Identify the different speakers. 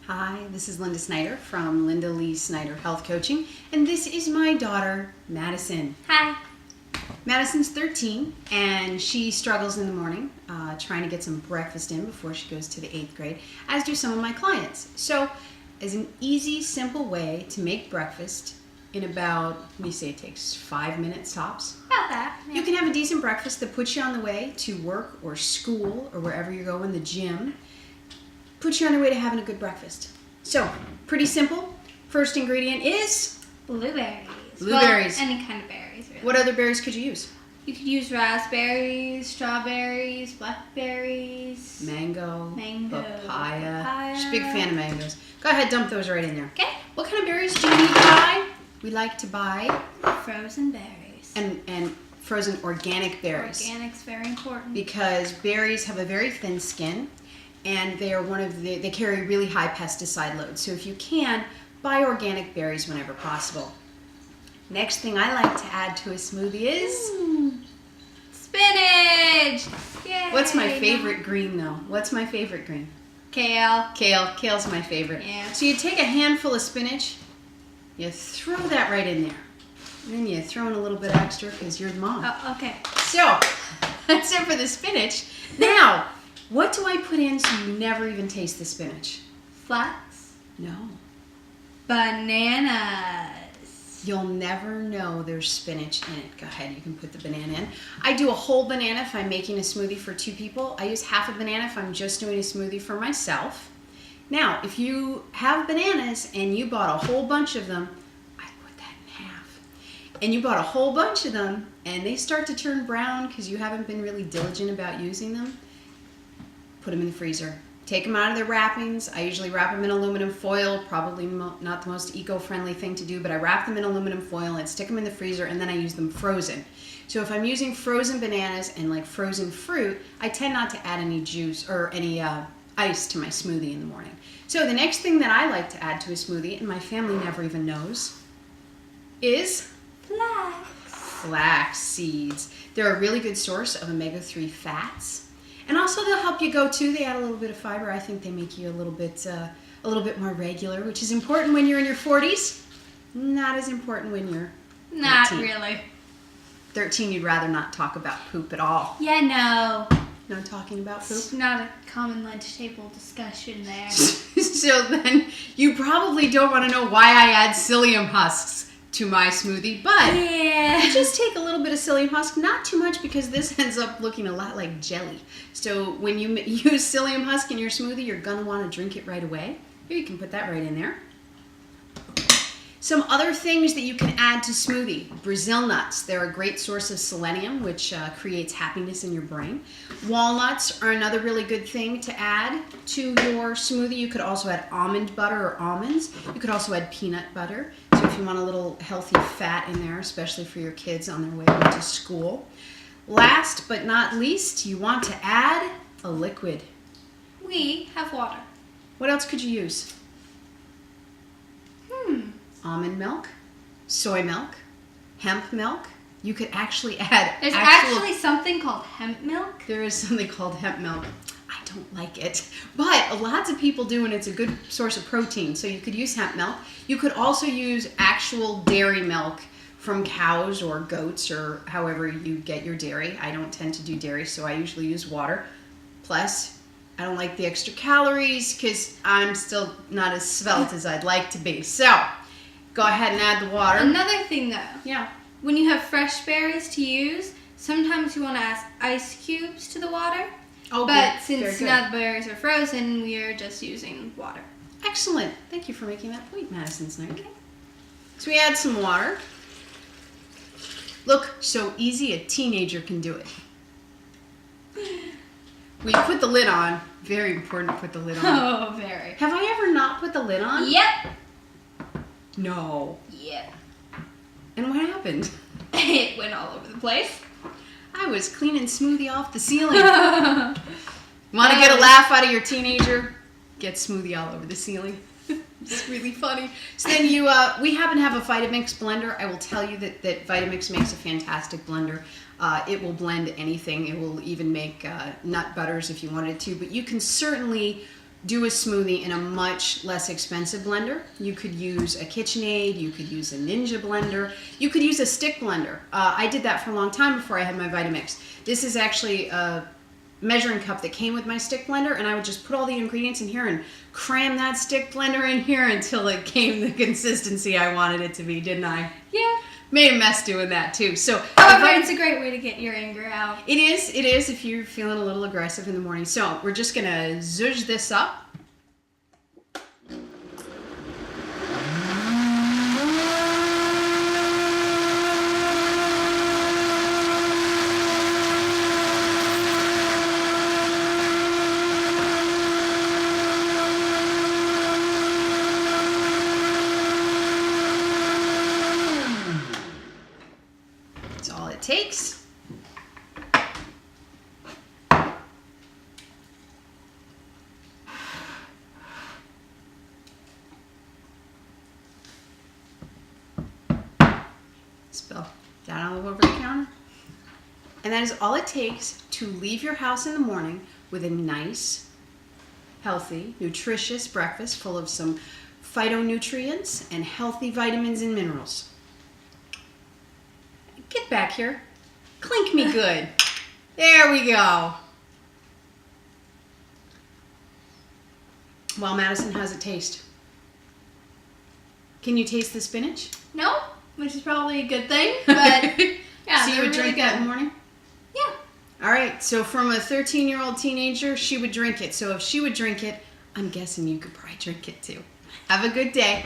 Speaker 1: Hi, this is Linda Snyder from Linda Lee Snyder Health Coaching, and this is my daughter, Madison.
Speaker 2: Hi.
Speaker 1: Madison's 13, and she struggles in the morning trying to get some breakfast in before she goes to the 8th grade, as do some of my clients. So, as an easy, simple way to make breakfast in about, what do you say it takes, 5 minutes tops?
Speaker 2: About that. Yeah.
Speaker 1: You can have a decent breakfast that puts you on the way to work or school or wherever you're going, the gym. Puts you on your way to having a good breakfast. So, pretty simple. First ingredient is
Speaker 2: Blueberries.
Speaker 1: Blueberries.
Speaker 2: Well, any kind of berries, really.
Speaker 1: What other berries could you use?
Speaker 2: You could use raspberries, strawberries, blackberries.
Speaker 1: Mango,
Speaker 2: Mango,
Speaker 1: papaya. Just a big fan of mangoes. Go ahead, dump those right in there.
Speaker 2: Okay.
Speaker 1: What kind of berries do you need to buy? We like to buy
Speaker 2: Frozen berries.
Speaker 1: and frozen organic berries.
Speaker 2: Organic's very important.
Speaker 1: Because berries have a very thin skin, and they are they carry really high pesticide loads. So if you can, buy organic berries whenever possible. Next thing I like to add to a smoothie is
Speaker 2: Spinach! Yay!
Speaker 1: What's my favorite green though? What's my favorite green?
Speaker 2: Kale.
Speaker 1: Kale. Kale's my favorite.
Speaker 2: Yeah.
Speaker 1: So you take a handful of spinach, you throw that right in there. And then you throw in a little bit extra because you're the mom.
Speaker 2: Oh, okay.
Speaker 1: So, that's it for the spinach. Now, what do I put in so you never even taste the spinach?
Speaker 2: Flax.
Speaker 1: No.
Speaker 2: Bananas.
Speaker 1: You'll never know there's spinach in it. Go ahead, you can put the banana in. I do a whole banana if I'm making a smoothie for 2 people. I use half a banana if I'm just doing a smoothie for myself. Now, if you have bananas and you bought a whole bunch of them, I put that in half. And you bought a whole bunch of them and they start to turn brown because you haven't been really diligent about using them, put them in the freezer. Take them out of their wrappings. I usually wrap them in aluminum foil, probably not the most eco-friendly thing to do, but I wrap them in aluminum foil and stick them in the freezer, and then I use them frozen. So if I'm using frozen bananas and like frozen fruit, I tend not to add any juice or any ice to my smoothie in the morning. So the next thing that I like to add to a smoothie, and my family never even knows, is flax seeds. They're a really good source of omega-3 fats. And also they'll help you go too. They add a little bit of fiber. I think they make you a little bit more regular, which is important when you're in your 40s. Not as important when you're
Speaker 2: Not
Speaker 1: 13.
Speaker 2: really.
Speaker 1: 13, you'd rather not talk about poop at all.
Speaker 2: Yeah, no.
Speaker 1: No talking about poop?
Speaker 2: It's not a common lunch table discussion there.
Speaker 1: So then you probably don't want to know why I add psyllium husks to my smoothie, but
Speaker 2: Yeah.
Speaker 1: just take a little bit of psyllium husk, not too much because this ends up looking a lot like jelly. So when you use psyllium husk in your smoothie, you're going to want to drink it right away. Here, you can put that right in there. Some other things that you can add to smoothie. Brazil nuts. They're a great source of selenium, which creates happiness in your brain. Walnuts are another really good thing to add to your smoothie. You could also add almond butter or almonds. You could also add peanut butter. So if you want a little healthy fat in there, especially for your kids on their way to school. Last but not least, you want to add a liquid.
Speaker 2: We have water.
Speaker 1: What else could you use? Almond milk, soy milk, hemp milk. You could actually add
Speaker 2: There's actually something called hemp milk.
Speaker 1: There is something called hemp milk. I don't like it, but lots of people do, and it's a good source of protein. So you could use hemp milk. You could also use actual dairy milk from cows or goats or however you get your dairy. I don't tend to do dairy, so I usually use water. Plus, I don't like the extra calories because I'm still not as svelte as I'd like to be. So, go ahead and add the water.
Speaker 2: Another thing though,
Speaker 1: Yeah.
Speaker 2: when you have fresh berries to use, sometimes you want to add ice cubes to the water.
Speaker 1: Oh,
Speaker 2: But
Speaker 1: good.
Speaker 2: since
Speaker 1: Very good.
Speaker 2: now the berries are frozen, we are just using water.
Speaker 1: Excellent. Thank you for making that point, Madison Snyder. Okay. So we add some water. Look, so easy, a teenager can do it. When you put the lid on, very important to put the lid on.
Speaker 2: Oh, very.
Speaker 1: Have I ever not put the lid on?
Speaker 2: Yep.
Speaker 1: No.
Speaker 2: Yep.
Speaker 1: And what happened?
Speaker 2: It went all over the place.
Speaker 1: I was cleaning smoothie off the ceiling. Want to get a laugh out of your teenager? Get smoothie all over the ceiling. It's really funny. So then we happen to have a Vitamix blender. I will tell you that Vitamix makes a fantastic blender. It will blend anything. It will even make nut butters if you wanted to. But you can certainly do a smoothie in a much less expensive blender. You could use a KitchenAid, you could use a Ninja blender, you could use a stick blender. I did that for a long time before I had my Vitamix. This is actually a measuring cup that came with my stick blender, and I would just put all the ingredients in here and cram that stick blender in here until it came the consistency I wanted it to be, didn't I?
Speaker 2: Yeah.
Speaker 1: Made a mess doing that too. So
Speaker 2: However, it's a great way to get your anger out.
Speaker 1: it is if you're feeling a little aggressive in the morning. So we're just gonna zhuzh this up. That's all it takes. Spill that all over the counter. And that is all it takes to leave your house in the morning with a nice, healthy, nutritious breakfast full of some phytonutrients and healthy vitamins and minerals. Get back here. Clink me good. There we go. Well, Madison, how's it taste? Can you taste the spinach?
Speaker 2: No, which is probably a good thing, but yeah,
Speaker 1: So you would drink that in the morning?
Speaker 2: Yeah.
Speaker 1: All right, so from a 13-year-old teenager, she would drink it. So if she would drink it, I'm guessing you could probably drink it too. Have a good day.